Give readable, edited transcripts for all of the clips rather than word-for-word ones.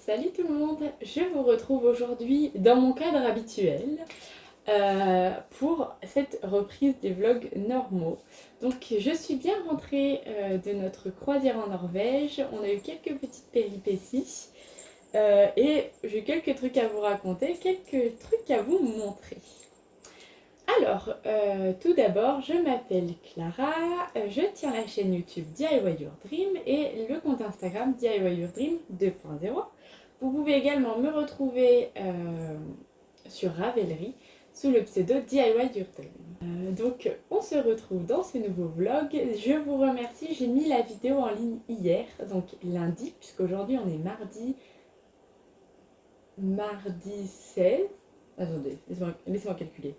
Salut tout le monde, je vous retrouve aujourd'hui dans mon cadre habituel pour cette reprise des vlogs normaux. Donc je suis bien rentrée de notre croisière en Norvège, on a eu quelques petites péripéties et j'ai quelques trucs à vous raconter, quelques trucs à vous montrer. Alors, tout d'abord, je m'appelle Clara, je tiens la chaîne YouTube DIY Your Dream et le compte Instagram DIY Your Dream 2.0. Vous pouvez également me retrouver sur Ravelry sous le pseudo DIY Your Dream. Donc, on se retrouve dans ce nouveau vlog. Je vous remercie, j'ai mis la vidéo en ligne hier, donc lundi, puisqu'aujourd'hui on est mardi 16. Attendez, laissez-moi calculer.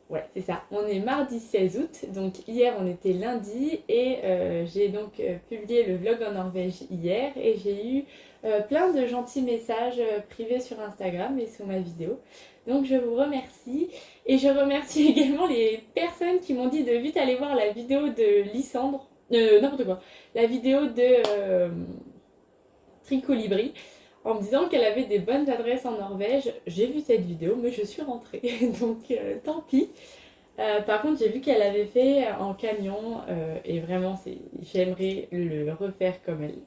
Ouais, c'est ça. On est mardi 16 août, donc hier on était lundi et j'ai donc publié le vlog en Norvège hier et j'ai eu plein de gentils messages privés sur Instagram et sous ma vidéo. Donc je vous remercie et je remercie également les personnes qui m'ont dit de vite aller voir la vidéo de Lysandre, n'importe quoi, la vidéo de Tricolibri en me disant qu'elle avait des bonnes adresses en Norvège. J'ai vu cette vidéo mais je suis rentrée donc tant pis. Par contre, j'ai vu qu'elle avait fait en camion et vraiment, j'aimerais le refaire comme elle.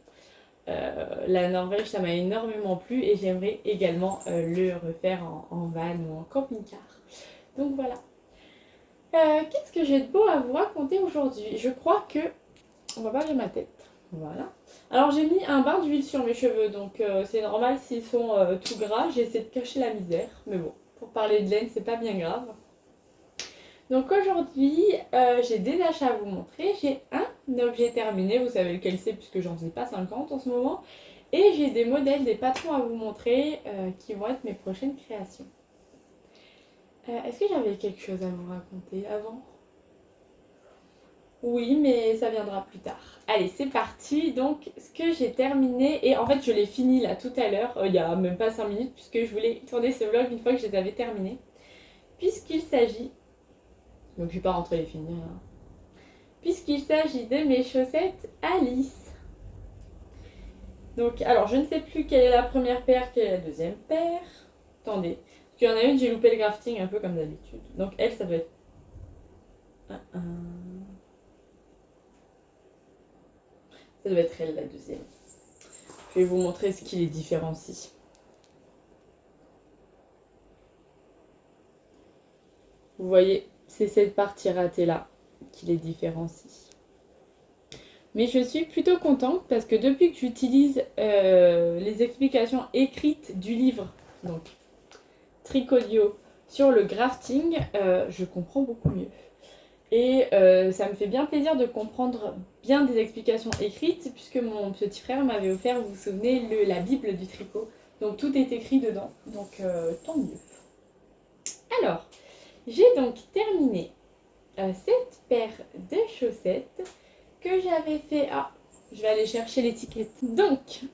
La Norvège, ça m'a énormément plu et j'aimerais également le refaire en van ou en camping-car. Donc voilà. Qu'est-ce que j'ai de beau à vous raconter aujourd'hui? Je crois que... On va pas ma tête. Voilà. Alors j'ai mis un bain d'huile sur mes cheveux, donc c'est normal s'ils sont tout gras. J'essaie de cacher la misère, mais bon, pour parler de laine, c'est pas bien grave. Donc aujourd'hui, j'ai des achats à vous montrer. J'ai un objet terminé, vous savez lequel c'est puisque j'en faisais pas 50 en ce moment. Et j'ai des modèles, des patrons à vous montrer qui vont être mes prochaines créations. Est-ce que j'avais quelque chose à vous raconter avant? Oui, mais ça viendra plus tard. Allez, c'est parti. Donc, ce que j'ai terminé, et en fait, je l'ai fini là tout à l'heure, il y a même pas 5 minutes, puisque je voulais tourner ce vlog une fois que je les avais terminés. Puisqu'il s'agit... Donc, je vais pas rentrer les finir là. Puisqu'il s'agit de mes chaussettes Alice. Donc, alors, je ne sais plus quelle est la première paire, quelle est la deuxième paire. Attendez, parce qu'il y en a une, j'ai loupé le grafting un peu comme d'habitude. Donc, elle, ça doit être... Ça doit être elle, la deuxième. Je vais vous montrer ce qui les différencie. Vous voyez, c'est cette partie ratée là qui les différencie. Mais je suis plutôt contente parce que depuis que j'utilise les explications écrites du livre, donc Tricodio, sur le grafting, je comprends beaucoup mieux. Et ça me fait bien plaisir de comprendre bien des explications écrites puisque mon petit frère m'avait offert, vous vous souvenez, la Bible du tricot. Donc tout est écrit dedans, donc tant mieux. Alors, j'ai donc terminé cette paire de chaussettes que j'avais fait... Ah, je vais aller chercher l'étiquette. Donc,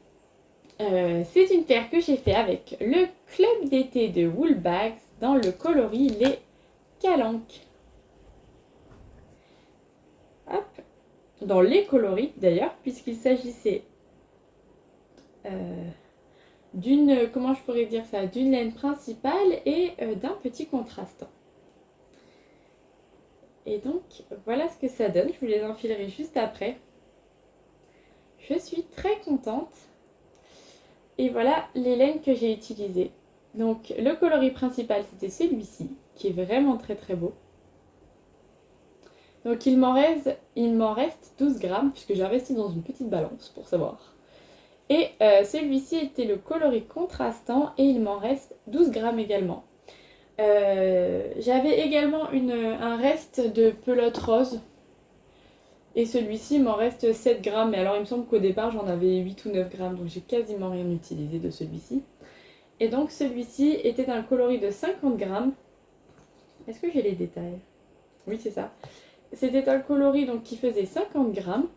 c'est une paire que j'ai fait avec le club d'été de Woolbags dans le coloris Les Calanques. Hop, dans les coloris d'ailleurs, puisqu'il s'agissait d'une, comment je pourrais dire ça, d'une laine principale et d'un petit contrastant. Et donc, voilà ce que ça donne. Je vous les enfilerai juste après. Je suis très contente. Et voilà les laines que j'ai utilisées. Donc, le coloris principal, c'était celui-ci, qui est vraiment très très beau. Donc, il m'en reste 12 grammes, puisque j'ai investi dans une petite balance, pour savoir. Et celui-ci était le coloris contrastant, et il m'en reste 12 grammes également. J'avais également un reste de pelote rose. Et celui-ci m'en reste 7 grammes. Mais alors il me semble qu'au départ j'en avais 8 ou 9 grammes. Donc j'ai quasiment rien utilisé de celui-ci. Et donc celui-ci était d'un coloris de 50 grammes. Est-ce que j'ai les détails? Oui, c'est ça. C'était un coloris donc, qui faisait 50 grammes.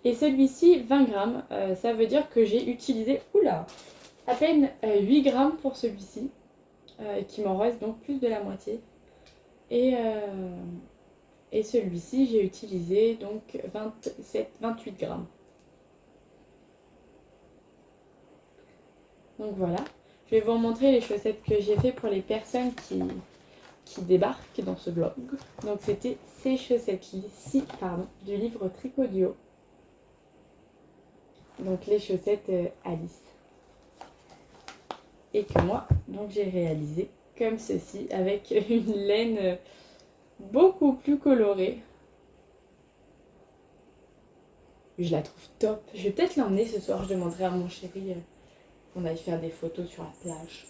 Et celui-ci 20 grammes. Ça veut dire que j'ai utilisé à peine 8 grammes pour celui-ci. Qui m'en reste donc plus de la moitié. Et celui-ci, j'ai utilisé donc 28 grammes. Donc voilà. Je vais vous montrer les chaussettes que j'ai fait pour les personnes qui débarquent dans ce vlog. Donc c'était ces chaussettes-ci, pardon, du livre Tricot Duo. Donc les chaussettes Alice. Et que moi, donc j'ai réalisé comme ceci, avec une laine beaucoup plus colorée. Je la trouve top. Je vais peut-être l'emmener ce soir. Je demanderai à mon chéri qu'on aille faire des photos sur la plage.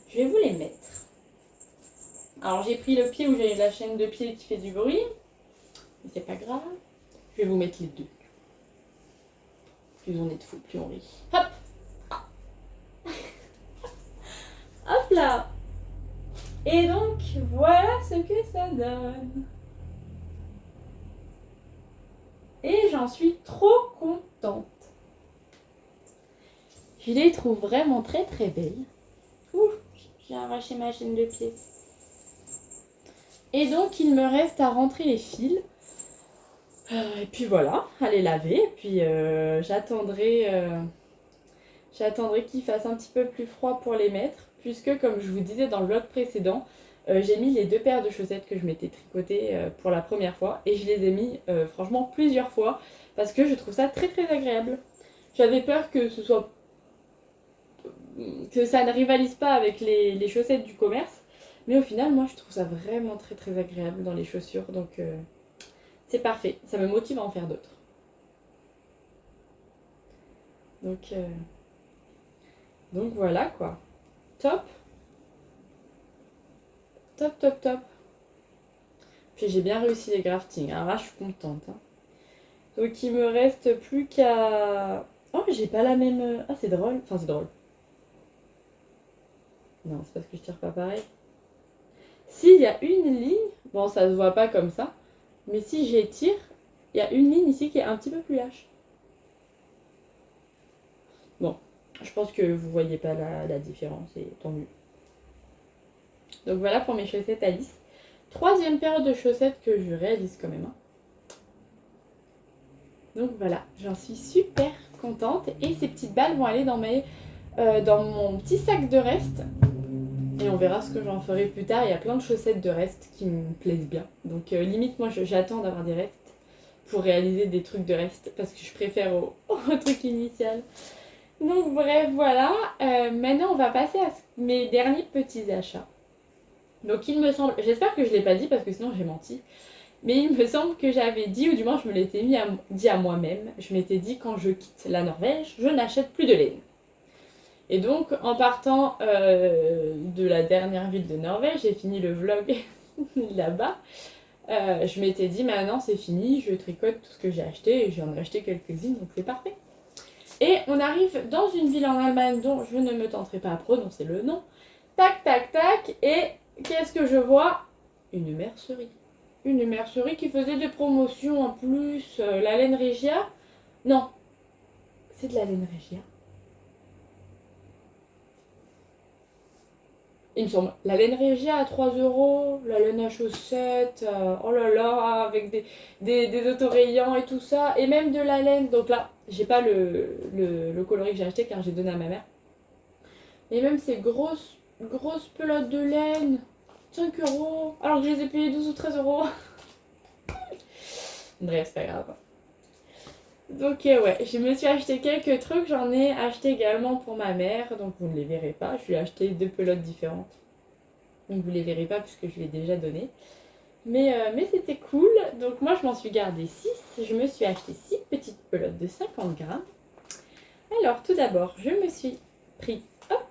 Je vais vous les mettre. Alors j'ai pris le pied où j'ai la chaîne de pied qui fait du bruit. Mais c'est pas grave. Je vais vous mettre les deux. Plus on est de fous, plus on rit. Hop! Hop là! Et donc, voilà ce que ça donne. Et j'en suis trop contente. Je les trouve vraiment très très belles. Ouh, j'ai arraché ma chaîne de pied. Et donc, il me reste à rentrer les fils. Et puis voilà, à les laver. Et puis j'attendrai qu'il fasse un petit peu plus froid pour les mettre. Puisque, comme je vous disais dans le vlog précédent, j'ai mis les 2 paires de chaussettes que je m'étais tricotées pour la première fois. Et je les ai mis franchement plusieurs fois. Parce que je trouve ça très très agréable. J'avais peur que ça ne rivalise pas avec les chaussettes du commerce. Mais au final, moi, je trouve ça vraiment très très agréable dans les chaussures. Donc, c'est parfait. Ça me motive à en faire d'autres. Donc voilà quoi. Top. Top, top, top. Puis j'ai bien réussi les graftings. Alors là, je suis contente. Hein. Donc il me reste plus qu'à... Oh, mais j'ai pas la même... Ah, c'est drôle. Enfin, c'est drôle. Non, c'est parce que je tire pas pareil. S'il y a une ligne... Bon, ça se voit pas comme ça. Mais si j'étire, il y a une ligne ici qui est un petit peu plus lâche. Bon, je pense que vous voyez pas la différence et tant mieux. Donc voilà pour mes chaussettes Alice. 3e paire de chaussettes que je réalise quand même. Hein. Donc voilà, j'en suis super contente. Et ces petites balles vont aller dans mon petit sac de reste. Et on verra ce que j'en ferai plus tard. Il y a plein de chaussettes de reste qui me plaisent bien. Donc limite, moi j'attends d'avoir des restes pour réaliser des trucs de reste. Parce que je préfère au truc initial. Donc bref, voilà. Maintenant, on va passer à mes derniers petits achats. Donc il me semble, j'espère que je ne l'ai pas dit parce que sinon j'ai menti. Mais il me semble que j'avais dit, ou du moins je me l'étais dit à moi-même, je m'étais dit quand je quitte la Norvège, je n'achète plus de laine. Et donc en partant de la dernière ville de Norvège, j'ai fini le vlog là-bas, je m'étais dit maintenant c'est fini, je tricote tout ce que j'ai acheté, et j'en ai acheté quelques-unes donc c'est parfait. Et on arrive dans une ville en Allemagne dont je ne me tenterai pas à prononcer le nom. Tac, tac, tac, et qu'est-ce que je vois? Une mercerie. Une mercerie qui faisait des promotions en plus. La laine Regia. Non, c'est de la laine Regia. Il me semble. La laine Regia à 3 euros. La laine à chaussettes. Oh là là, avec des autorayants et tout ça. Et même de la laine. Donc là, j'ai pas le coloris que j'ai acheté car j'ai donné à ma mère. Et même ces grosses pelotes de laine. 5 euros. Alors que je les ai payées 12 ou 13 euros. Bref, c'est pas grave. Donc ouais, je me suis acheté quelques trucs. J'en ai acheté également pour ma mère. Donc vous ne les verrez pas. Je lui ai acheté 2 pelotes différentes. Donc vous ne les verrez pas puisque je l'ai déjà donné. Mais c'était cool. Donc moi je m'en suis gardé 6. Je me suis acheté 6 petites pelotes de 50 grammes. Alors tout d'abord, je me suis pris, hop,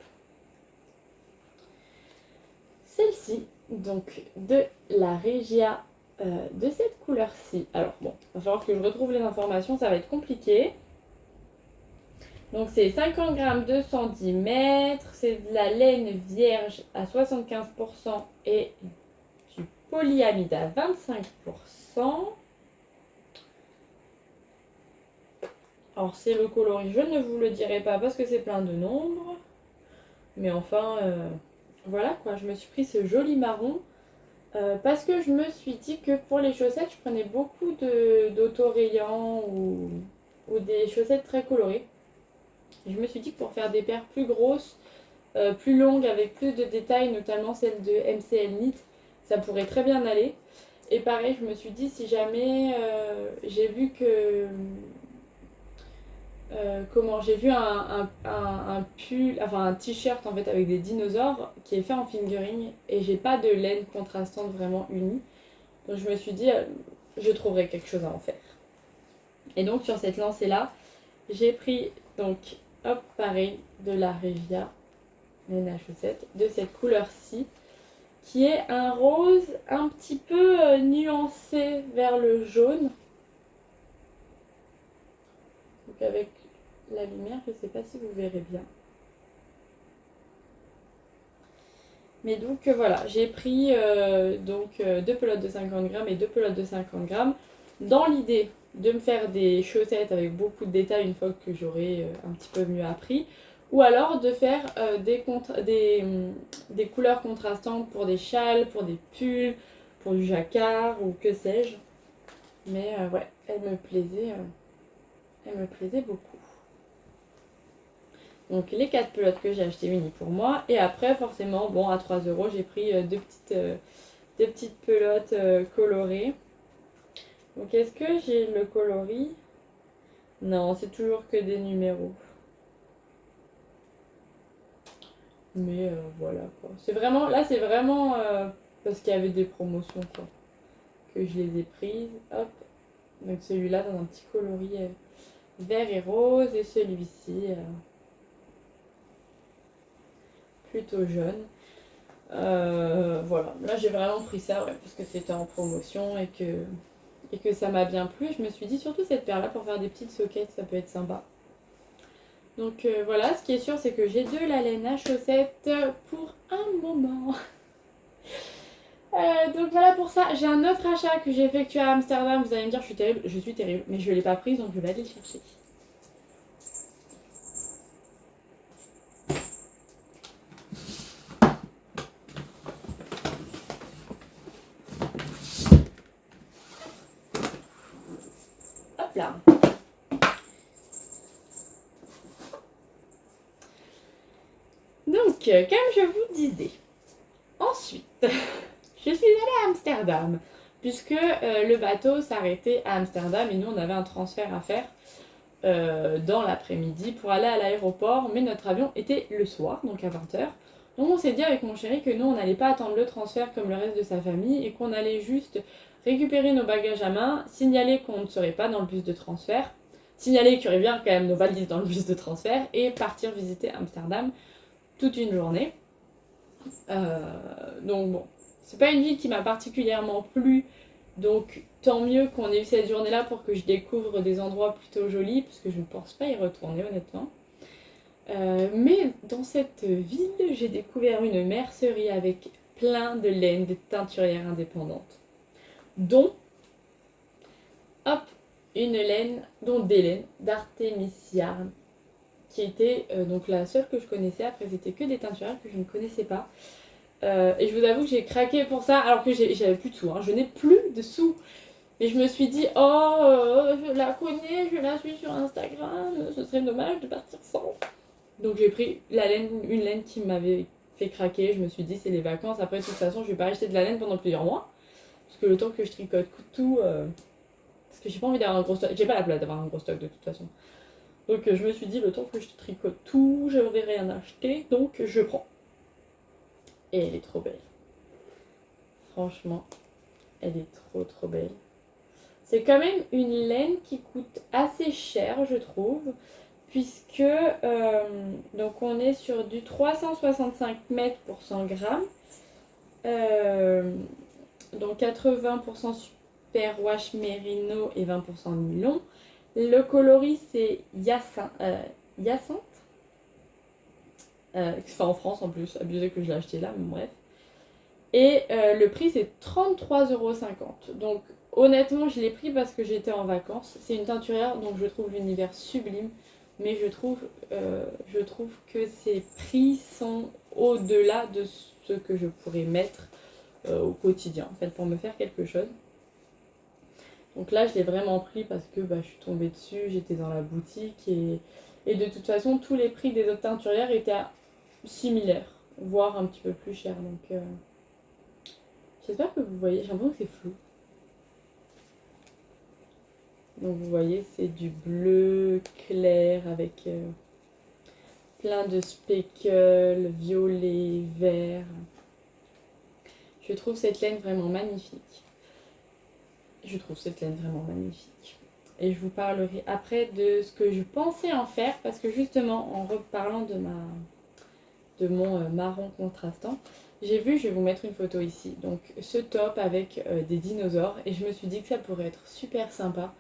celle-ci. Donc de la Regia. De cette couleur-ci. Alors bon, il va falloir que je retrouve les informations, ça va être compliqué. Donc c'est 50 grammes, 210 mètres, c'est de la laine vierge à 75% et du polyamide à 25%. Alors c'est le coloris, je ne vous le dirai pas parce que c'est plein de nombres. Mais enfin, voilà quoi, je me suis pris ce joli marron. Parce que je me suis dit que pour les chaussettes, je prenais beaucoup d'autorayants ou des chaussettes très colorées. Et je me suis dit que pour faire des paires plus grosses, plus longue avec plus de détails, notamment celle de MCL Knit, ça pourrait très bien aller. Et pareil, je me suis dit si jamais j'ai vu que j'ai vu un pull, enfin un t-shirt en fait avec des dinosaures qui est fait en fingering et j'ai pas de laine contrastante vraiment unie. Donc je me suis dit je trouverai quelque chose à en faire. Et donc sur cette lancée là, j'ai pris donc hop pareil de la Revia laine à chaussettes de cette couleur-ci qui est un rose un petit peu nuancé vers le jaune. Donc avec la lumière, je ne sais pas si vous verrez bien. Mais donc voilà, j'ai pris deux pelotes de 50 grammes et deux pelotes de 50 grammes dans l'idée de me faire des chaussettes avec beaucoup de détails une fois que j'aurai un petit peu mieux appris. Ou alors de faire des couleurs contrastantes pour des châles, pour des pulls, pour du jacquard ou que sais-je. Mais ouais, elle me plaisait beaucoup. Donc les 4 pelotes que j'ai achetées unies pour moi. Et après forcément, bon à 3 euros, j'ai pris deux petites pelotes colorées. Donc est-ce que j'ai le coloris? Non, c'est toujours que des numéros. Mais voilà quoi. C'est vraiment, là c'est vraiment parce qu'il y avait des promotions quoi, que je les ai prises. Hop. Donc celui-là dans un petit coloris vert et rose et celui-ci plutôt jaune. Voilà, là j'ai vraiment pris ça ouais, parce que c'était en promotion et que ça m'a bien plu. Je me suis dit surtout cette paire là pour faire des petites soquettes, ça peut être sympa. Donc voilà, ce qui est sûr c'est que j'ai de la laine à chaussettes pour un moment. Donc voilà pour ça, j'ai un autre achat que j'ai effectué à Amsterdam. Vous allez me dire je suis terrible, mais je ne l'ai pas prise donc je vais aller le chercher. Hop là. Donc, comme je vous disais, ensuite, je suis allée à Amsterdam, puisque le bateau s'arrêtait à Amsterdam et nous on avait un transfert à faire dans l'après-midi pour aller à l'aéroport, mais notre avion était le soir, donc à 20h. Donc on s'est dit avec mon chéri que nous on n'allait pas attendre le transfert comme le reste de sa famille et qu'on allait juste récupérer nos bagages à main, signaler qu'on ne serait pas dans le bus de transfert, signaler qu'il y aurait bien quand même nos valises dans le bus de transfert et partir visiter Amsterdam toute une journée. Donc bon, c'est pas une ville qui m'a particulièrement plu, donc tant mieux qu'on ait eu cette journée-là pour que je découvre des endroits plutôt jolis, parce que je ne pense pas y retourner honnêtement. Mais dans cette ville, j'ai découvert une mercerie avec plein de laines, de teinturières indépendantes, dont, hop, une laine, dont des laines d'Artemisia, qui était donc la seule que je connaissais. Après, c'était que des teinturières que je ne connaissais pas. Et je vous avoue que j'ai craqué pour ça, alors que j'avais plus de sous, hein. Je n'ai plus de sous. Et je me suis dit, je la connais, je la suis sur Instagram, ce serait dommage de partir sans. Donc j'ai pris une laine qui m'avait fait craquer. Je me suis dit, c'est les vacances. Après, de toute façon, je vais pas acheter de la laine pendant plusieurs mois. Parce que le temps que je tricote tout, parce que j'ai pas envie d'avoir un gros stock. J'ai pas la place d'avoir un gros stock de toute façon. Donc je me suis dit, le temps que je tricote tout, je n'aurai rien acheté. Donc je prends. Et elle est trop belle. Franchement, elle est trop belle. C'est quand même une laine qui coûte assez cher, je trouve. Puisque, donc on est sur du 365 mètres pour 100 grammes. Donc 80% super wash mérino et 20% nylon. Le coloris c'est Hyacinthe. Enfin en France en plus, abusé que je l'ai acheté là, mais bref. Et le prix c'est 33,50 €. Donc honnêtement je l'ai pris parce que j'étais en vacances. C'est une teinturière donc je trouve l'univers sublime. Mais je trouve que ces prix sont au-delà de ce que je pourrais mettre au quotidien en fait pour me faire quelque chose. Donc là je l'ai vraiment pris parce que je suis tombée dessus, j'étais dans la boutique et de toute façon tous les prix des autres teinturières étaient similaire, voire un petit peu plus cher. Donc j'espère que vous voyez, j'ai l'impression que c'est flou. Donc vous voyez, c'est du bleu clair avec plein de speckles, violet, vert. Je trouve cette laine vraiment magnifique. Et je vous parlerai après de ce que je pensais en faire, parce que justement, en reparlant de mon marron contrastant, j'ai vu, je vais vous mettre une photo ici, donc ce top avec des dinosaures, et je me suis dit que ça pourrait être super sympa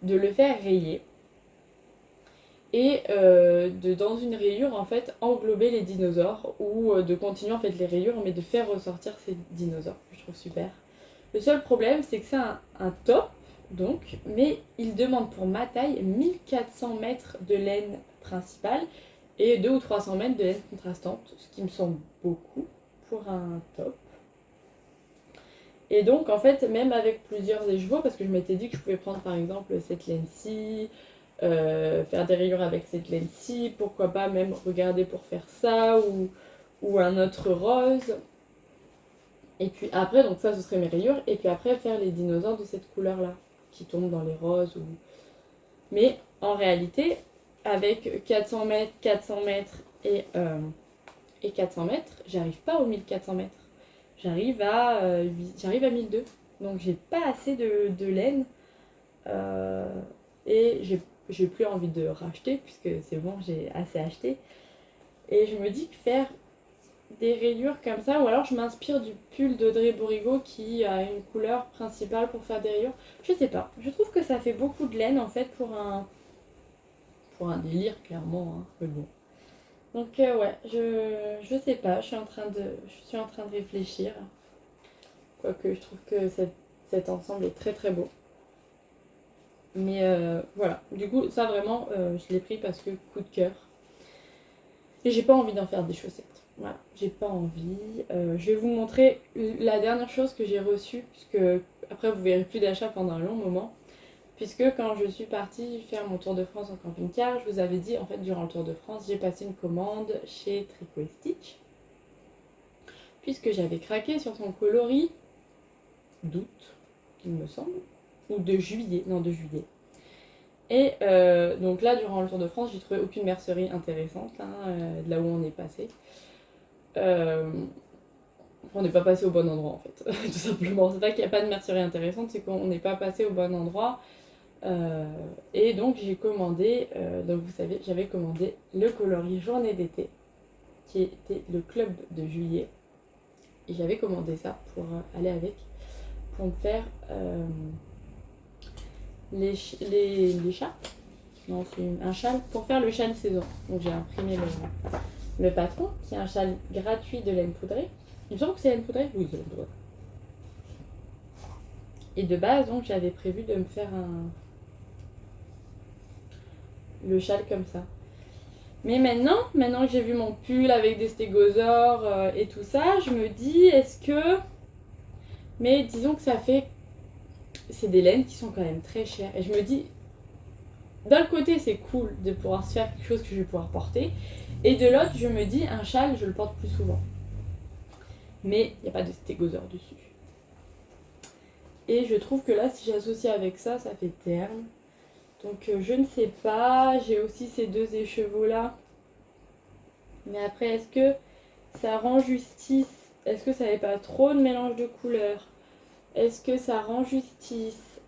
de le faire rayer et dans une rayure en fait englober les dinosaures ou de continuer en fait les rayures mais de faire ressortir ces dinosaures. Je trouve super. Le seul problème c'est que c'est un top donc, mais il demande pour ma taille 1400 mètres de laine principale et 200 ou 300 mètres de laine contrastante, ce qui me semble beaucoup pour un top. Et donc en fait même avec plusieurs écheveaux, parce que je m'étais dit que je pouvais prendre par exemple cette laine-ci, faire des rayures avec cette laine-ci, pourquoi pas même regarder pour faire ça ou un autre rose. Et puis après, donc ça ce serait mes rayures, et puis après faire les dinosaures de cette couleur-là, qui tombent dans les roses. Mais en réalité, avec 400 mètres et 400 mètres, j'arrive pas aux 1400 mètres. J'arrive à 1200. Donc j'ai pas assez de laine. Et j'ai plus envie de racheter puisque c'est bon, j'ai assez acheté. Et je me dis que faire des rayures comme ça, ou alors je m'inspire du pull d'Audrey Borigo qui a une couleur principale pour faire des rayures. Je sais pas, je trouve que ça fait beaucoup de laine en fait pour un délire clairement, hein, mais bon. Donc ouais, je sais pas, je suis en train de réfléchir. Quoique je trouve que cet ensemble est très très beau. Mais voilà, du coup ça vraiment je l'ai pris parce que coup de cœur. Et j'ai pas envie d'en faire des chaussettes. Voilà, j'ai pas envie. Je vais vous montrer la dernière chose que j'ai reçue, puisque après vous verrez plus d'achat pendant un long moment. Puisque quand je suis partie faire mon tour de France en camping-car, je vous avais dit en fait durant le tour de France, j'ai passé une commande chez Tricot & Stitch. Puisque j'avais craqué sur son coloris d'août, il me semble, ou de juillet, non de juillet. Et donc là, durant le Tour de France, j'ai trouvé aucune mercerie intéressante, hein, de là où on est passé. On n'est pas passé au bon endroit en fait, tout simplement. C'est pas qu'il n'y a pas de mercerie intéressante, c'est qu'on n'est pas passé au bon endroit. Et donc j'ai commandé, donc vous savez, j'avais commandé le coloris Journée d'été, qui était le club de juillet. Et j'avais commandé ça pour aller avec, pour me faire les chats. Non, c'est un châle pour faire le châle saison. Donc j'ai imprimé le patron, qui est un châle gratuit de laine poudrée. Il me semble que c'est laine poudrée. Oui, c'est laine poudrée. Et de base, donc j'avais prévu de me faire le châle comme ça. Mais maintenant que j'ai vu mon pull avec des stégosaures et tout ça, je me dis, est-ce que... Mais disons que ça fait... C'est des laines qui sont quand même très chères. Et je me dis, d'un côté, c'est cool de pouvoir se faire quelque chose que je vais pouvoir porter. Et de l'autre, je me dis, un châle, je le porte plus souvent. Mais il n'y a pas de stégosaure dessus. Et je trouve que là, si j'associe avec ça, ça fait terne. Donc je ne sais pas. J'ai aussi ces deux écheveaux-là. Mais après, est-ce que ça rend justice? Est-ce que ça n'est pas trop de mélange de couleurs? Est-ce que ça rend justice?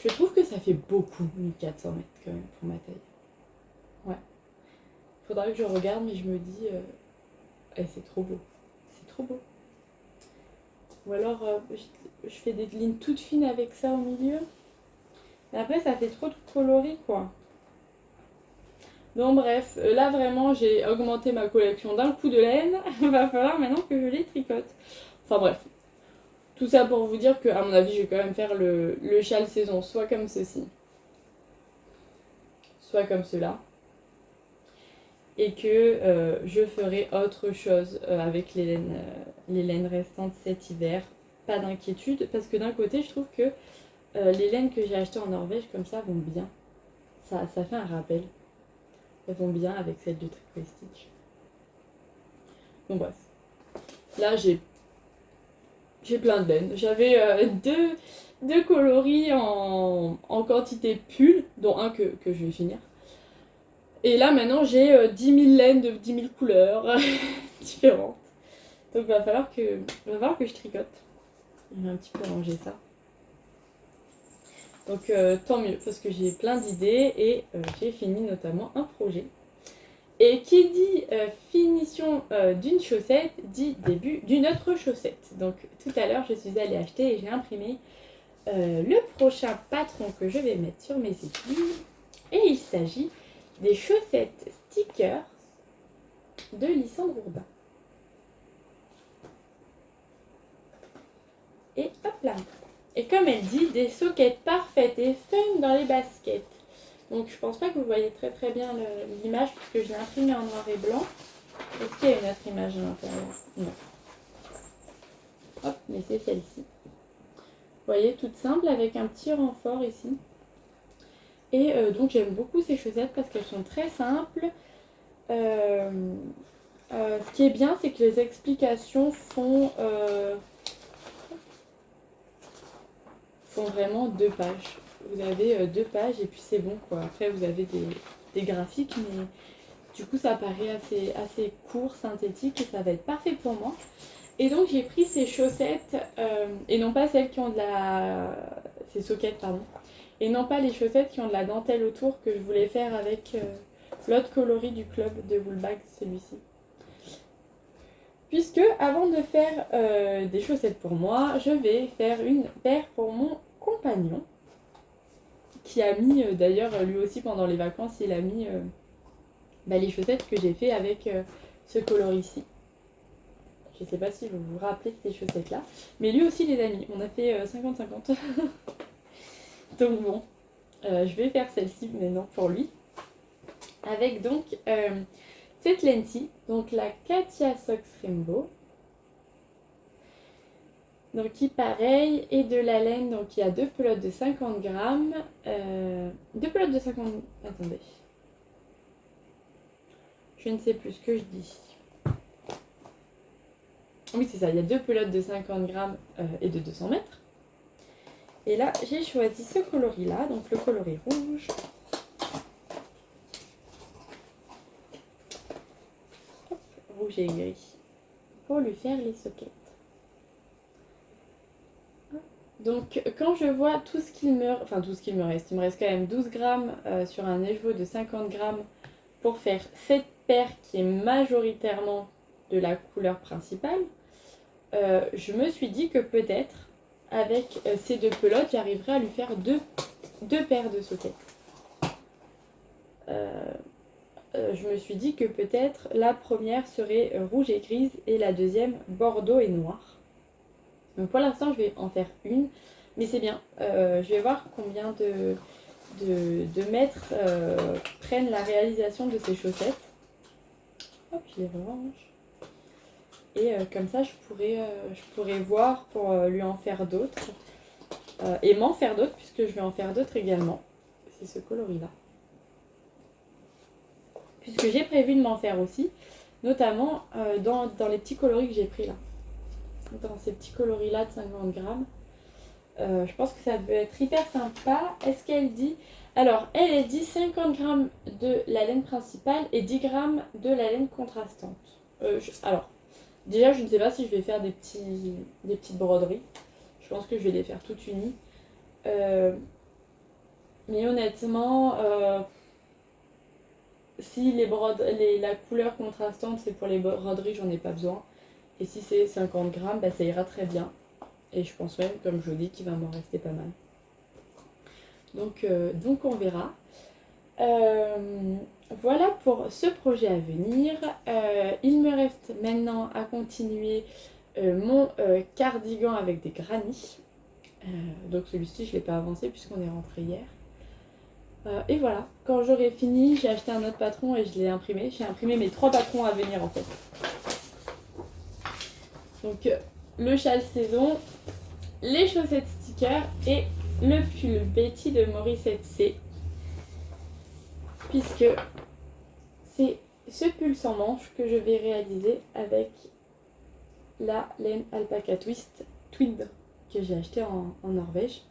Je trouve que ça fait beaucoup, 1400 mètres quand même, pour ma taille. Ouais. Faudrait que je regarde, mais je me dis... c'est trop beau. C'est trop beau. Ou alors, je fais des lignes toutes fines avec ça au milieu. Mais après, ça fait trop de coloris, quoi. Donc bref, là vraiment, j'ai augmenté ma collection d'un coup de laine. Il va falloir maintenant que je les tricote. Enfin bref. Tout ça pour vous dire qu'à mon avis, je vais quand même faire le châle saison, soit comme ceci, soit comme cela. Et que je ferai autre chose avec les laines restantes cet hiver. Pas d'inquiétude, parce que d'un côté, je trouve que les laines que j'ai achetées en Norvège comme ça vont bien. Ça fait un rappel. elles vont bien avec celle de Tricot Stitch. Donc bref, là j'ai plein de laine. J'avais deux coloris en quantité pull, dont un que je vais finir. Et là maintenant j'ai 10 000 laines de 10 000 couleurs différentes. Donc il va falloir que je tricote. Je vais un petit peu ranger ça. Donc tant mieux parce que j'ai plein d'idées et j'ai fini notamment un projet. Et qui dit finition d'une chaussette dit début d'une autre chaussette. Donc tout à l'heure je suis allée acheter et j'ai imprimé le prochain patron que je vais mettre sur mes aiguilles. Et il s'agit des chaussettes stickers de Lysandre Urbain. Et hop là. Et comme elle dit, des sockets parfaites et fun dans les baskets. Donc je pense pas que vous voyez très très bien l'image puisque je l'ai imprimée en noir et blanc. Est-ce qu'il y a une autre image à l'intérieur? Non. Hop, mais c'est celle-ci. Vous voyez, toute simple avec un petit renfort ici. Et donc j'aime beaucoup ces chaussettes parce qu'elles sont très simples. Ce qui est bien, c'est que les explications font vraiment 2 pages. Vous avez 2 pages et puis c'est bon quoi. Après vous avez des graphiques, mais du coup ça paraît assez court, synthétique et ça va être parfait pour moi. Et donc j'ai pris ces chaussettes et non pas celles qui ont ces sockets pardon. Et non pas les chaussettes qui ont de la dentelle autour que je voulais faire avec l'autre coloris du club de Woolbag, celui-ci. Puisque avant de faire des chaussettes pour moi, je vais faire une paire pour mon compagnon. Qui a mis, d'ailleurs lui aussi pendant les vacances, il a mis les chaussettes que j'ai fait avec ce coloris-ci. Je ne sais pas si vous vous rappelez de ces chaussettes-là. Mais lui aussi les a mis. On a fait 50-50. Donc bon, je vais faire celle-ci maintenant pour lui. Avec donc cette laine-ci, donc la Katia Socks Rainbow. Donc qui pareil, et de la laine, donc il y a 2 pelotes de 50 grammes. 2 pelotes de 50... Attendez. Je ne sais plus ce que je dis. Oui c'est ça, il y a 2 pelotes de 50 grammes et de 200 mètres. Et là j'ai choisi ce coloris là, donc le coloris rouge. Hop, rouge et gris. Pour lui faire les sockets. Donc quand je vois tout ce qu'il me reste, il me reste quand même 12 grammes sur un écheveau de 50 grammes pour faire cette paire qui est majoritairement de la couleur principale. Je me suis dit que peut-être avec ces 2 pelotes j'arriverai à lui faire deux paires de sockets. Je me suis dit que peut-être la première serait rouge et grise et la deuxième bordeaux et noir. Donc pour l'instant je vais en faire une, mais c'est bien. Je vais voir combien de mètres prennent la réalisation de ces chaussettes. Hop, je les range. Et comme ça je pourrais voir pour lui en faire d'autres. Et m'en faire d'autres puisque je vais en faire d'autres également. C'est ce coloris là. Puisque j'ai prévu de m'en faire aussi, notamment dans les petits coloris que j'ai pris là. Dans ces petits coloris là de 50 grammes. Je pense que ça peut être hyper sympa. Est-ce qu'elle dit... Alors, elle dit 50 grammes de la laine principale et 10 grammes de la laine contrastante. Alors, déjà, je ne sais pas si je vais faire des petites broderies. Je pense que je vais les faire toutes unies. Mais honnêtement, si la couleur contrastante, c'est pour les broderies, j'en ai pas besoin. Et si c'est 50 grammes, ça ira très bien. Et je pense même, comme je vous dis, qu'il va m'en rester pas mal. Donc on verra. Voilà pour ce projet à venir. Il me reste maintenant à continuer mon cardigan avec des granits. Donc celui-ci, je ne l'ai pas avancé puisqu'on est rentré hier. Et voilà, quand j'aurai fini, j'ai acheté un autre patron et je l'ai imprimé. J'ai imprimé mes 3 patrons à venir en fait. Donc le châle saison, les chaussettes stickers et le pull Betty de Morissette C. Puisque c'est ce pull sans manches que je vais réaliser avec la laine Alpaca Twist Tweed que j'ai acheté en Norvège.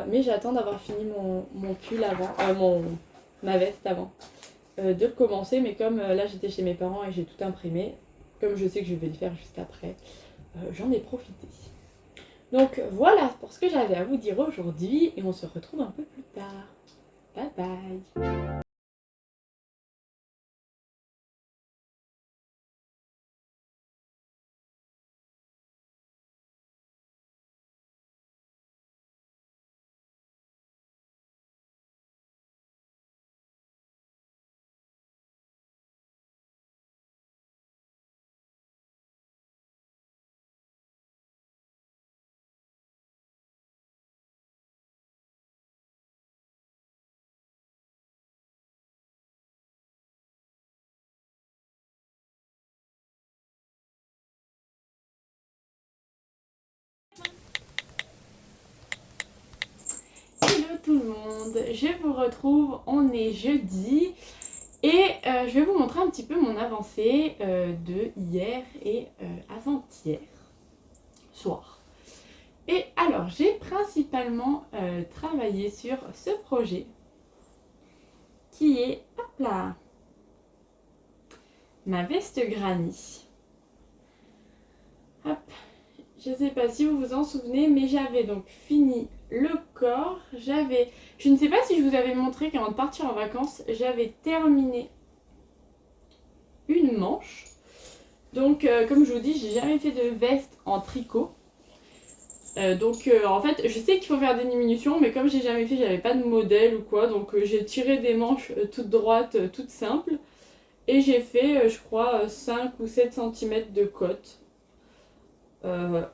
Mais j'attends d'avoir fini mon pull avant, ma veste avant de recommencer. Mais comme là j'étais chez mes parents et j'ai tout imprimé, comme je sais que je vais le faire juste après, j'en ai profité. Donc voilà pour ce que j'avais à vous dire aujourd'hui et on se retrouve un peu plus tard. Bye bye. Hello tout le monde, je vous retrouve, on est jeudi et je vais vous montrer un petit peu mon avancée de hier et avant-hier soir. Et alors j'ai principalement travaillé sur ce projet qui est, hop là, ma veste granny. Hop, je sais pas si vous vous en souvenez, mais j'avais donc fini le corps. Je ne sais pas si je vous avais montré qu'avant de partir en vacances, j'avais terminé une manche. Donc comme je vous dis, j'ai jamais fait de veste en tricot. En fait, je sais qu'il faut faire des diminutions, mais comme j'ai jamais fait, j'avais pas de modèle ou quoi, donc j'ai tiré des manches toutes droites, toutes simples. Et j'ai fait, je crois, 5 ou 7 cm de côte.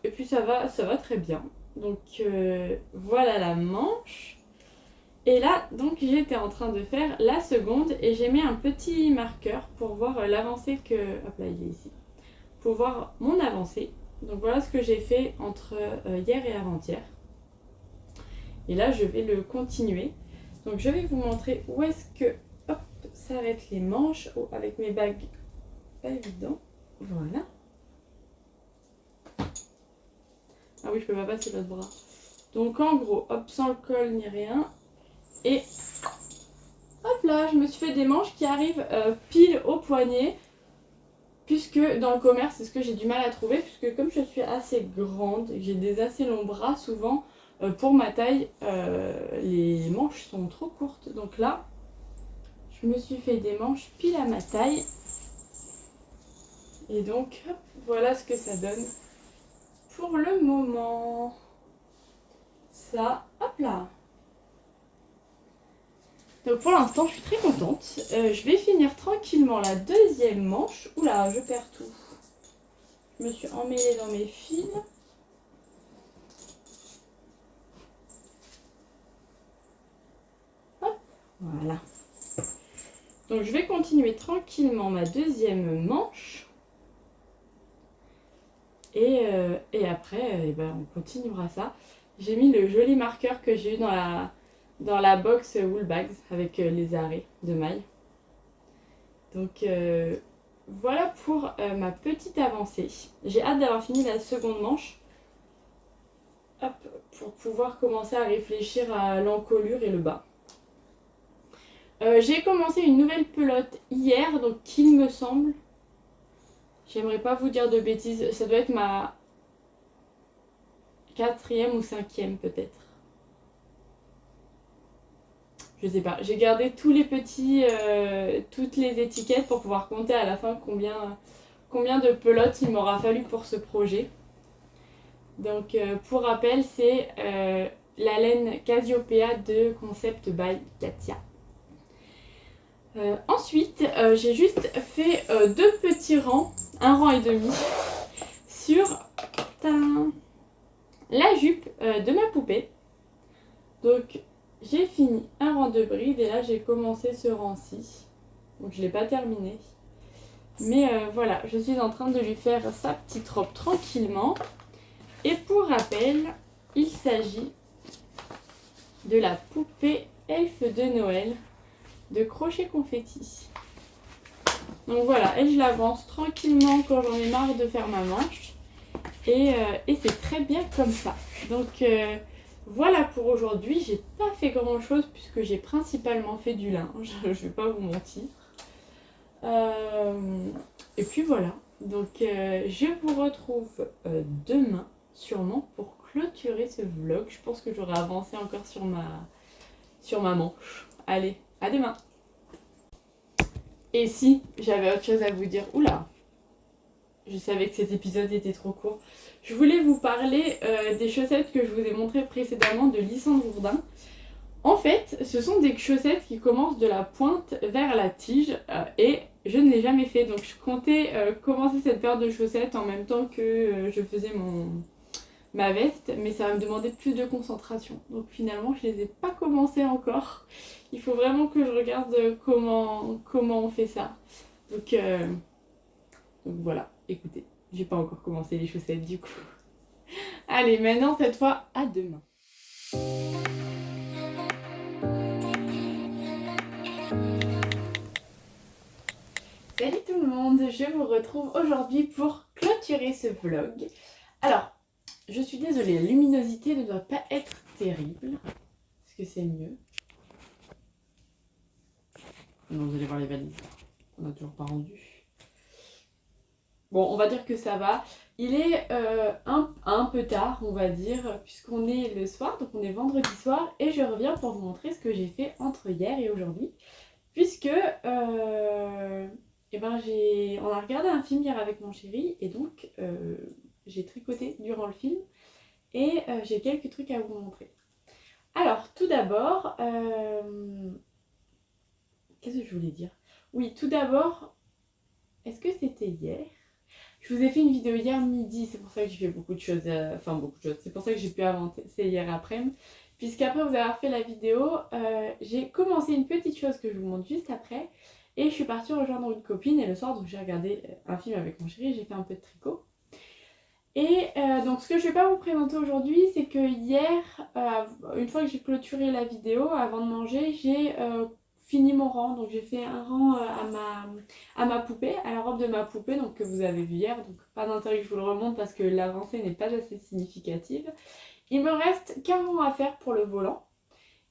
Et puis ça va très bien. Donc voilà la manche. Et là, donc j'étais en train de faire la seconde et j'ai mis un petit marqueur pour voir l'avancée que... Hop là, il est ici. Pour voir mon avancée. Donc voilà ce que j'ai fait entre hier et avant-hier. Et là, je vais le continuer. Donc je vais vous montrer où est-ce que... Hop, s'arrêtent les manches. Oh, avec mes bagues, pas évident. Voilà. Ah oui, je peux pas passer l'autre bras. Donc en gros, hop, sans le col ni rien. Et hop là, je me suis fait des manches qui arrivent pile au poignet. Puisque dans le commerce, c'est ce que j'ai du mal à trouver. Puisque comme je suis assez grande et que j'ai des assez longs bras, souvent, pour ma taille, les manches sont trop courtes. Donc là, je me suis fait des manches pile à ma taille. Et donc, hop, voilà ce que ça donne. Pour le moment, ça, hop là. Donc pour l'instant, je suis très contente. Je vais finir tranquillement la deuxième manche. Oula, je perds tout. Je me suis emmêlée dans mes fils. Hop, voilà. Donc je vais continuer tranquillement ma deuxième manche. Et après, on continuera ça. J'ai mis le joli marqueur que j'ai eu dans la box Woolbags avec les arrêts de mailles. Donc voilà pour ma petite avancée. J'ai hâte d'avoir fini la seconde manche. Hop, pour pouvoir commencer à réfléchir à l'encolure et le bas. J'ai commencé une nouvelle pelote hier, donc qu'il me semble... J'aimerais pas vous dire de bêtises, ça doit être ma 4e ou 5e peut-être. Je sais pas, j'ai gardé tous les petits, toutes les étiquettes pour pouvoir compter à la fin combien de pelotes il m'aura fallu pour ce projet. Donc pour rappel, c'est la laine Cassiopeia de Concept by Katia. Ensuite, j'ai juste fait 2 petits rangs, un rang et demi, sur la jupe de ma poupée. Donc j'ai fini un rang de brides et là j'ai commencé ce rang-ci. Donc je ne l'ai pas terminé. Mais voilà, je suis en train de lui faire sa petite robe tranquillement. Et pour rappel, il s'agit de la poupée elfe de Noël de Crochet Confetti. Donc voilà, et je l'avance tranquillement quand j'en ai marre de faire ma manche. Et c'est très bien comme ça. Donc voilà pour aujourd'hui. J'ai pas fait grand chose puisque j'ai principalement fait du linge. Je vais pas vous mentir. Et puis voilà. Donc je vous retrouve demain sûrement pour clôturer ce vlog. Je pense que j'aurai avancé encore sur ma manche. Allez, à demain. Et si j'avais autre chose à vous dire, oula, je savais que cet épisode était trop court. Je voulais vous parler des chaussettes que je vous ai montrées précédemment de Lysandre Jourdain. En fait, ce sont des chaussettes qui commencent de la pointe vers la tige et je ne l'ai jamais fait. Donc je comptais commencer cette paire de chaussettes en même temps que je faisais ma veste, mais ça va me demander plus de concentration. Donc finalement, je ne les ai pas commencées encore. Il faut vraiment que je regarde comment on fait ça. Donc voilà, écoutez, j'ai pas encore commencé les chaussettes du coup. Allez, maintenant cette fois, à demain. Salut tout le monde, je vous retrouve aujourd'hui pour clôturer ce vlog. Alors, je suis désolée, la luminosité ne doit pas être terrible. Est-ce que c'est mieux? Non, vous allez voir les valises. On n'a toujours pas rendu. Bon, on va dire que ça va. Il est un peu tard, on va dire, puisqu'on est le soir, donc on est vendredi soir, et je reviens pour vous montrer ce que j'ai fait entre hier et aujourd'hui. Puisque on a regardé un film hier avec mon chéri, et donc j'ai tricoté durant le film, et j'ai quelques trucs à vous montrer. Alors, tout d'abord, qu'est-ce que je voulais dire? Oui, tout d'abord, est-ce que c'était hier? Je vous ai fait une vidéo hier midi, c'est pour ça que j'ai fait beaucoup de choses, c'est pour ça que j'ai pu avancer hier après-midi. Puisqu'après vous avoir fait la vidéo, j'ai commencé une petite chose que je vous montre juste après. Et je suis partie rejoindre une copine et le soir, donc j'ai regardé un film avec mon chéri, j'ai fait un peu de tricot. Et donc ce que je vais pas vous présenter aujourd'hui, c'est que hier, une fois que j'ai clôturé la vidéo, avant de manger, j'ai fini mon rang. Donc j'ai fait un rang à ma poupée, à la robe de ma poupée, donc que vous avez vu hier. Donc pas d'intérêt que je vous le remonte parce que l'avancée n'est pas assez significative. Il me reste qu'un rang à faire pour le volant.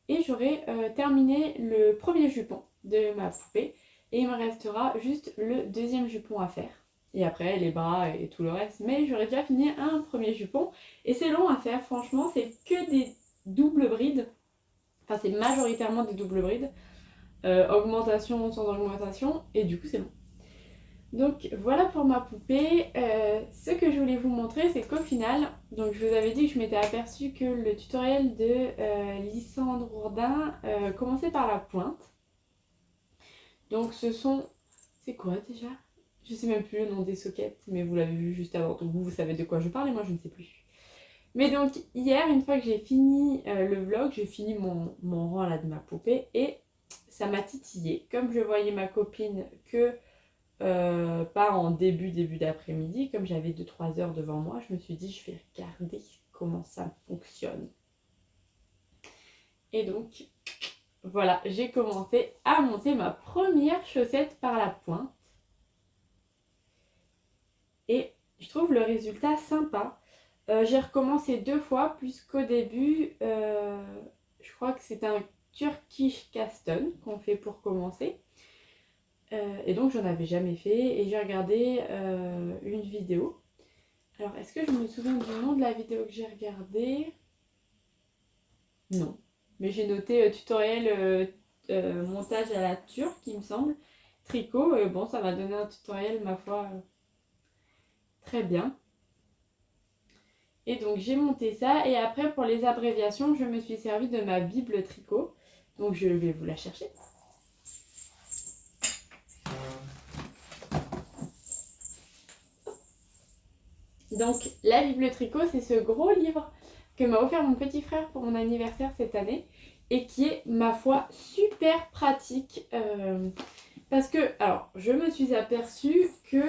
Et j'aurai terminé le premier jupon de ma poupée. Et il me restera juste le deuxième jupon à faire. Et après les bras et tout le reste. Mais j'aurais déjà fini un premier jupon. Et c'est long à faire, franchement. C'est que des doubles brides. Enfin, c'est majoritairement des doubles brides. Augmentation sans augmentation. Et du coup, c'est long. Donc voilà pour ma poupée. Ce que je voulais vous montrer, c'est qu'au final, donc je vous avais dit que je m'étais aperçue que le tutoriel de Lysandre Jourdain commençait par la pointe. Donc ce sont... C'est quoi déjà? Je sais même plus le nom des sockets, mais vous l'avez vu juste avant. Donc vous savez de quoi je parle et moi je ne sais plus. Mais donc hier, une fois que j'ai fini le vlog, j'ai fini mon rang là de ma poupée et ça m'a titillé. Comme je voyais ma copine que... pas en début d'après-midi, comme j'avais 2-3 heures devant moi, je me suis dit je vais regarder comment ça fonctionne. Et donc voilà, j'ai commencé à monter ma première chaussette par la pointe. Et je trouve le résultat sympa. J'ai recommencé 2 fois, puisqu'au début, je crois que c'est un Turkish Caston qu'on fait pour commencer. Et donc j'en avais jamais fait et j'ai regardé une vidéo. Alors est-ce que je me souviens du nom de la vidéo que j'ai regardée? Non. Mais j'ai noté tutoriel montage à la turque, il me semble. Tricot, bon ça m'a donné un tutoriel ma foi très bien. Et donc j'ai monté ça et après pour les abréviations je me suis servi de ma bible tricot. Donc je vais vous la chercher. Donc la Bible Tricot, c'est ce gros livre que m'a offert mon petit frère pour mon anniversaire cette année et qui est, ma foi, super pratique parce que, alors, je me suis aperçue que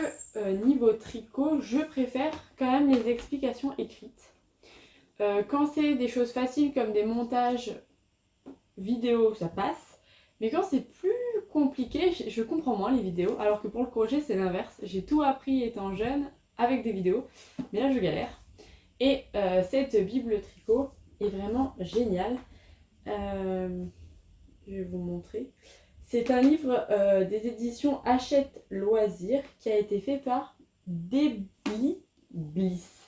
niveau tricot, je préfère quand même les explications écrites. Quand c'est des choses faciles comme des montages vidéo, ça passe, mais quand c'est plus compliqué, je comprends moins les vidéos, alors que pour le crochet c'est l'inverse. J'ai tout appris étant jeune avec des vidéos, mais là je galère. Et cette Bible tricot est vraiment géniale. Je vais vous montrer. C'est un livre des éditions Hachette Loisirs qui a été fait par Debly Bliss.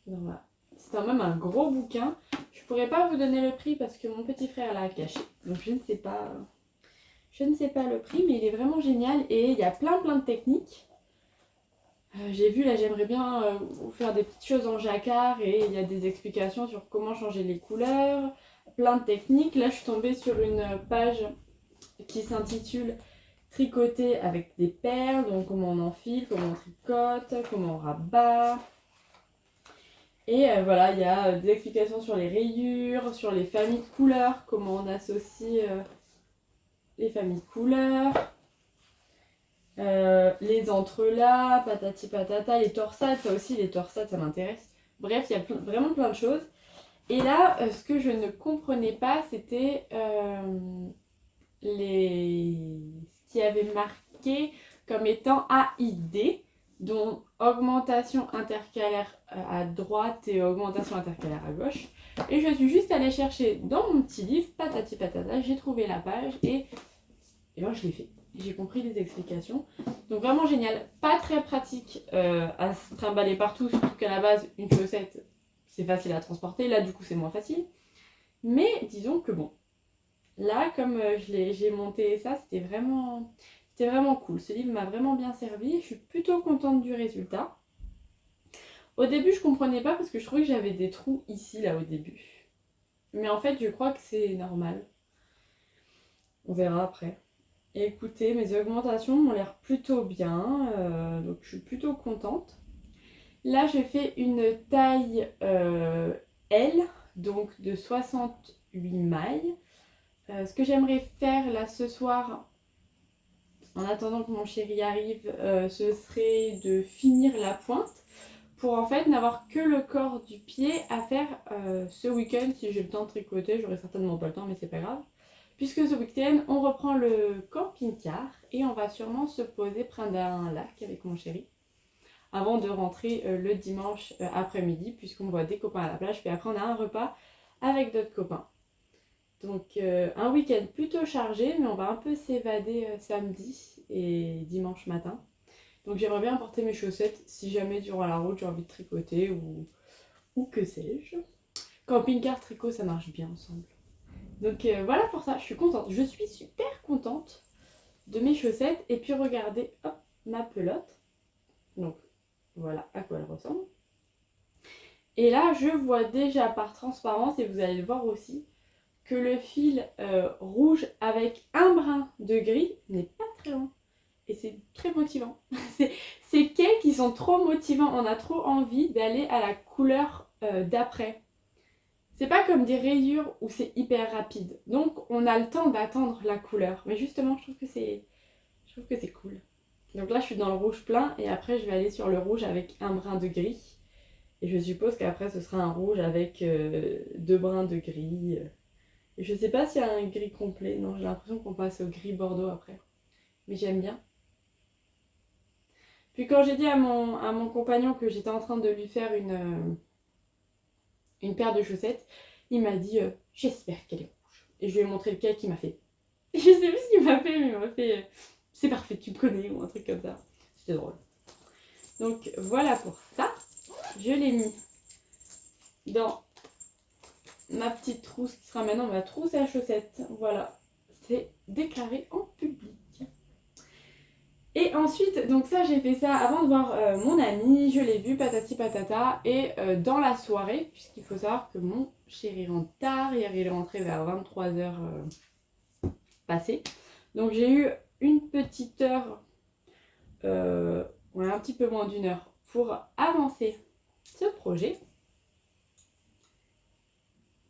Voilà. C'est quand même un gros bouquin. Je pourrais pas vous donner le prix parce que mon petit frère l'a caché. Donc je ne sais pas le prix, mais il est vraiment génial et il y a plein de techniques. J'ai vu là, j'aimerais bien faire des petites choses en jacquard et il y a des explications sur comment changer les couleurs, plein de techniques. Là, je suis tombée sur une page qui s'intitule Tricoter avec des perles, donc comment on enfile, comment on tricote, comment on rabat. Et voilà, il y a des explications sur les rayures, sur les familles de couleurs, comment on associe les familles de couleurs, les entrelacs, patati patata, les torsades, ça aussi, les torsades, ça m'intéresse. Bref, il y a vraiment plein de choses. Et là, ce que je ne comprenais pas, c'était ce qui avait marqué comme étant AID, dont augmentation intercalaire à droite et augmentation intercalaire à gauche. Et je suis juste allée chercher dans mon petit livre, patati patata, j'ai trouvé la page et ben je l'ai fait. J'ai compris les explications. Donc vraiment génial. Pas très pratique à se trimballer partout, surtout qu'à la base, une chaussette, c'est facile à transporter. Là, du coup, c'est moins facile. Mais disons que bon, là, comme j'ai monté ça, c'était vraiment cool. Ce livre m'a vraiment bien servi. Je suis plutôt contente du résultat. Au début, je comprenais pas parce que je trouvais que j'avais des trous ici, là, au début. Mais en fait, je crois que c'est normal. On verra après. Et écoutez, mes augmentations m'ont l'air plutôt bien. Donc, je suis plutôt contente. Là, je fais une taille L, donc de 68 mailles. Ce que j'aimerais faire là ce soir, en attendant que mon chéri arrive, ce serait de finir la pointe pour en fait n'avoir que le corps du pied à faire ce week-end. Si j'ai le temps de tricoter, j'aurai certainement pas le temps, mais c'est pas grave. Puisque ce week-end, on reprend le camping-car et on va sûrement se poser près d'un lac avec mon chéri avant de rentrer le dimanche après-midi, puisqu'on voit des copains à la plage, puis après on a un repas avec d'autres copains. Donc un week-end plutôt chargé, mais on va un peu s'évader samedi et dimanche matin. Donc j'aimerais bien porter mes chaussettes si jamais durant la route j'ai envie de tricoter ou que sais-je. Camping-car tricot, ça marche bien ensemble. Donc voilà pour ça, je suis contente. Je suis super contente de mes chaussettes. Et puis regardez, hop, ma pelote. Donc voilà à quoi elle ressemble. Et là, je vois déjà par transparence, et vous allez le voir aussi, que le fil rouge avec un brin de gris n'est pas très loin. Et c'est très motivant. Ces quais qui sont trop motivants. On a trop envie d'aller à la couleur d'après. C'est pas comme des rayures où c'est hyper rapide. Donc on a le temps d'attendre la couleur. Mais justement, je trouve que c'est cool. Donc là, je suis dans le rouge plein et après, je vais aller sur le rouge avec un brin de gris. Et je suppose qu'après, ce sera un rouge avec 2 brins de gris. Et je sais pas s'il y a un gris complet. Non, j'ai l'impression qu'on passe au gris bordeaux après. Mais j'aime bien. Puis quand j'ai dit à mon compagnon que j'étais en train de lui faire une paire de chaussettes, il m'a dit j'espère qu'elle est rouge. Et je lui ai montré lequel qu'il m'a fait. Je sais plus ce qu'il m'a fait, mais il m'a fait c'est parfait, tu me connais ou un truc comme ça. C'était drôle. Donc voilà pour ça. Je l'ai mis dans ma petite trousse qui sera maintenant ma trousse à chaussettes. Voilà, c'est déclaré en public. Et ensuite, donc ça j'ai fait ça avant de voir mon ami, je l'ai vu, patati patata, et dans la soirée, puisqu'il faut savoir que mon chéri rentre tard, hier il est rentré vers 23h passées. Donc j'ai eu une petite heure, un petit peu moins d'une heure, pour avancer ce projet.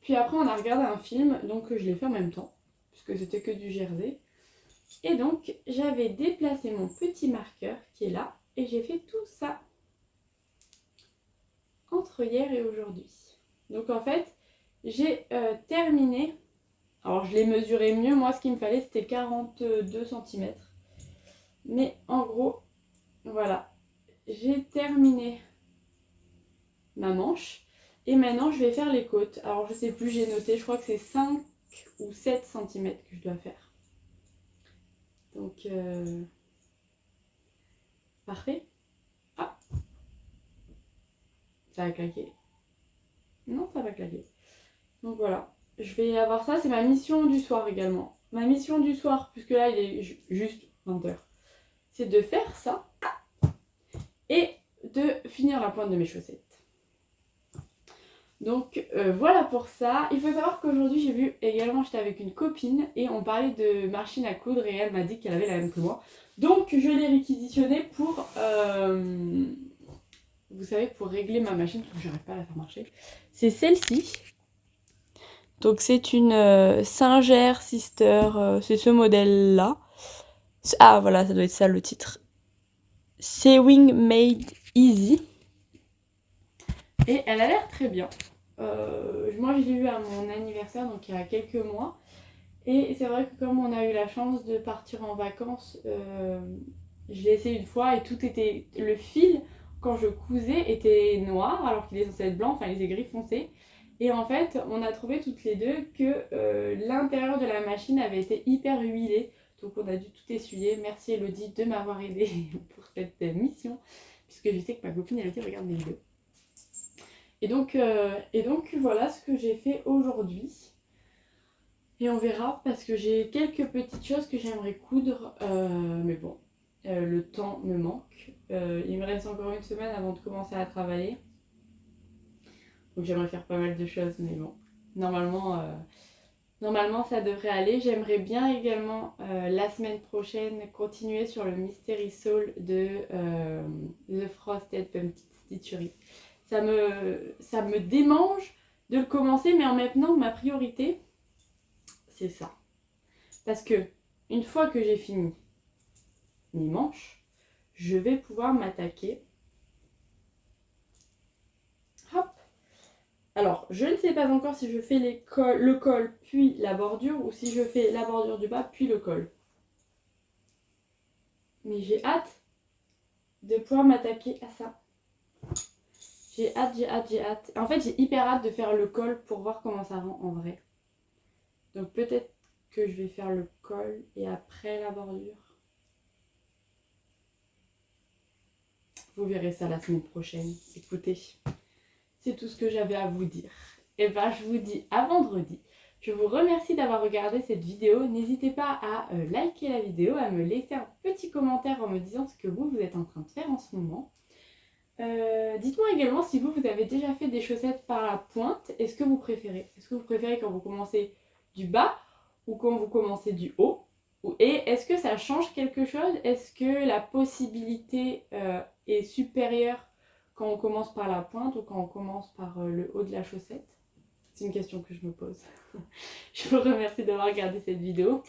Puis après on a regardé un film, donc je l'ai fait en même temps, puisque c'était que du jersey. Et donc, j'avais déplacé mon petit marqueur qui est là. Et j'ai fait tout ça entre hier et aujourd'hui. Donc en fait, j'ai terminé Alors je l'ai mesuré mieux, moi ce qu'il me fallait c'était 42 cm. Mais en gros, voilà, j'ai terminé ma manche. Et maintenant je vais faire les côtes. Alors je sais plus, j'ai noté, je crois que c'est 5 ou 7 cm que je dois faire. Donc, parfait. Ah, ça va claquer. Non, ça va claquer. Donc voilà, je vais avoir ça, c'est ma mission du soir également. Ma mission du soir, puisque là il est juste 20h, c'est de faire ça et de finir la pointe de mes chaussettes. Donc voilà pour ça. Il faut savoir qu'aujourd'hui j'ai vu également, j'étais avec une copine et on parlait de machine à coudre et elle m'a dit qu'elle avait la même que moi. Donc je l'ai réquisitionnée pour, vous savez, pour régler ma machine, parce que j'arrive pas à la faire marcher. C'est celle-ci. Donc c'est une Singer Sister, c'est ce modèle-là. Ah voilà, ça doit être ça le titre. Sewing Made Easy. Et elle a l'air très bien. Moi je l'ai eu à mon anniversaire, donc il y a quelques mois. Et c'est vrai que comme on a eu la chance de partir en vacances, je l'ai essayé une fois et tout était... Le fil, quand je cousais, était noir alors qu'il est censé être blanc, enfin il était gris foncé. Et en fait, on a trouvé toutes les deux que l'intérieur de la machine avait été hyper huilé. Donc on a dû tout essuyer. Merci Elodie de m'avoir aidée pour cette mission. Puisque je sais que ma copine Elodie regarde mes vidéos. Et donc voilà ce que j'ai fait aujourd'hui. Et on verra parce que j'ai quelques petites choses que j'aimerais coudre. Mais bon, le temps me manque. Il me reste encore une semaine avant de commencer à travailler. Donc j'aimerais faire pas mal de choses, mais bon, normalement ça devrait aller. J'aimerais bien également la semaine prochaine continuer sur le Mystery Soul de The Frosted Pumpkin Stitchery. Ça me démange de le commencer, mais en maintenant ma priorité c'est ça. Parce que une fois que j'ai fini mes manches, je vais pouvoir m'attaquer. Hop. Alors, je ne sais pas encore si je fais le col puis la bordure ou si je fais la bordure du bas puis le col. Mais j'ai hâte de pouvoir m'attaquer à ça. J'ai hâte. En fait, j'ai hyper hâte de faire le col pour voir comment ça rend en vrai. Donc peut-être que je vais faire le col et après la bordure. Vous verrez ça la semaine prochaine. Écoutez, c'est tout ce que j'avais à vous dire. Et ben je vous dis à vendredi. Je vous remercie d'avoir regardé cette vidéo. N'hésitez pas à liker la vidéo, à me laisser un petit commentaire en me disant ce que vous êtes en train de faire en ce moment. Dites-moi également si vous avez déjà fait des chaussettes par la pointe. Est-ce que vous préférez? Est-ce que vous préférez quand vous commencez du bas ou quand vous commencez du haut? Et est-ce que ça change quelque chose? Est-ce que la possibilité est supérieure quand on commence par la pointe ou quand on commence par le haut de la chaussette? C'est une question que je me pose. Je vous remercie d'avoir regardé cette vidéo.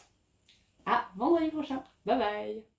À vendredi prochain. Bye bye!